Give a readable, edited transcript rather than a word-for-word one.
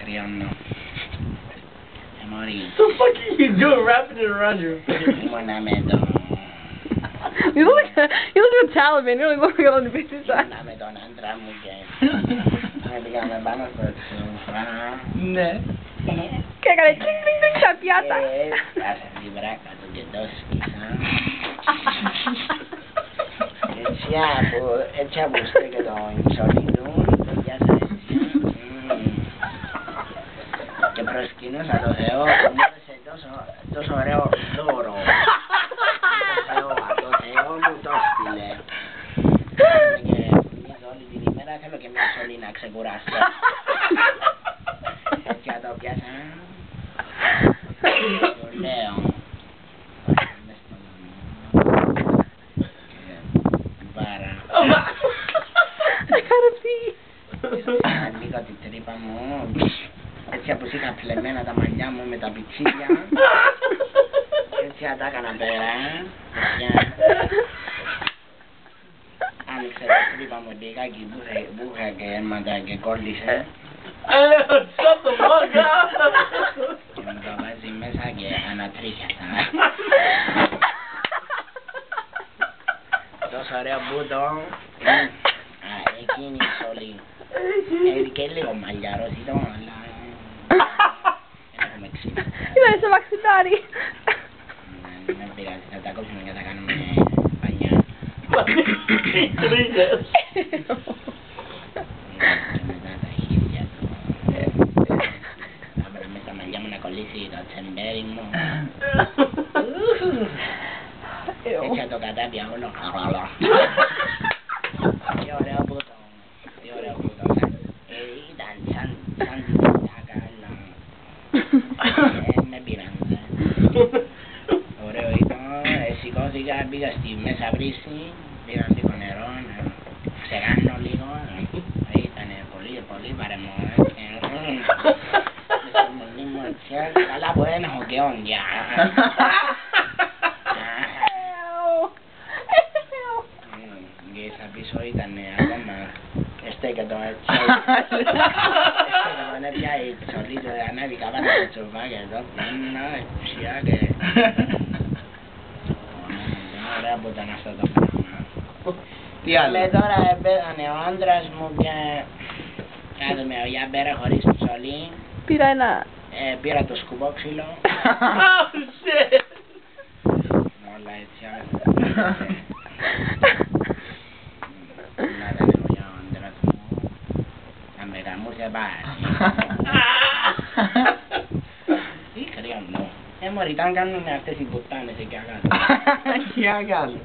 κρυώνω. Μωρή. The fuck are you doing wrapping it around your face? Ήμουνα με τον... You look like a Taliban. You don't look like on the business side. Ήμουνα με τον άντρα μου και... πήγαμε πάνω στο σοφά. Ναι. Και έκανε κλινγκ κλινγκ στα πιάτα. Άσε τη βράκα του και το σκίσα. Έτσι απουστέ και το ινσόλι του. Τελειάσα έτσι. Και προσκυνούσα το Θεό που μου έδωσε τόσο ωραίο δώρο. Το Θεό μου το έστειλε. Και νομίζω όλη την ημέρα θέλω και μια σωλή να ξεκουράσω. Έτσι το πιάσα. Το λέω. Βάρα. Ανοίγω την τρύπα μου. Έτσι όπως είχα πλεμμένα τα μαλλιά μου με τα πιτσίλια. Έτσι τα έκανα πέρα. Άνοιξε την τρύπα μου λιγάκι που είχα και αίματα και κόλλησε. Shut the fuck up! Και μου το βάζει μέσα και ανατρίχιασα. Τόσο ωραίο μπούτο. Εκείνη η σωλή. Και λίγο μαλλιαρός ήταν, αλλά... έχουμε ξύλα. Είναι σε μαξιτάρι. Δεν πειράζει, θα τα κόψουμε και θα κάνουμε πανιά. Τρίχες. Και μετά τα χέρια του. Θα πρέπει με τα μαλλιά μου να κολλήσει το τσεμπέρι μου. Έτσι θα το κατάπια όλο. Τι ωραίο μπούτο. Τι ωραίο μπούτο. Ήταν σαν την τάκα, αλλά... με πειράζει. Ωραίο ήταν. Σηκώθηκα, πήγα στη μέσα βρύση. Πήγα λίγο νερό, να ξεγάνω λίγο. Ήταν πολύ παρεμό. Στο μολύ μου έτσι. Καλά που δεν έχω και όντια. Και στα πίσω ήταν ακόμα στέκετο έτσι. Στέκετο είναι πια η ψωλή του, ανέβηκα πάνω στο τσουβάκι εδώ πάνω, ψιά και... Ωραία που ήταν αυτό το πράγμα. Τι άλλο? Τώρα πέθανε ο άντρας μου και... Κάτω για πέρα χωρίς ψωλή. Πήρα ένα. Πήρα το σκουπόξυλο. Oh shit! Όλα έτσι να ήταν για ο άντρας μου. Να με γαμούσε πάλι. Τι κρυώνω. Μωρί, ήταν κάνουν αυτές οι πουτάνες εκεί κάτω. Τι άλλο?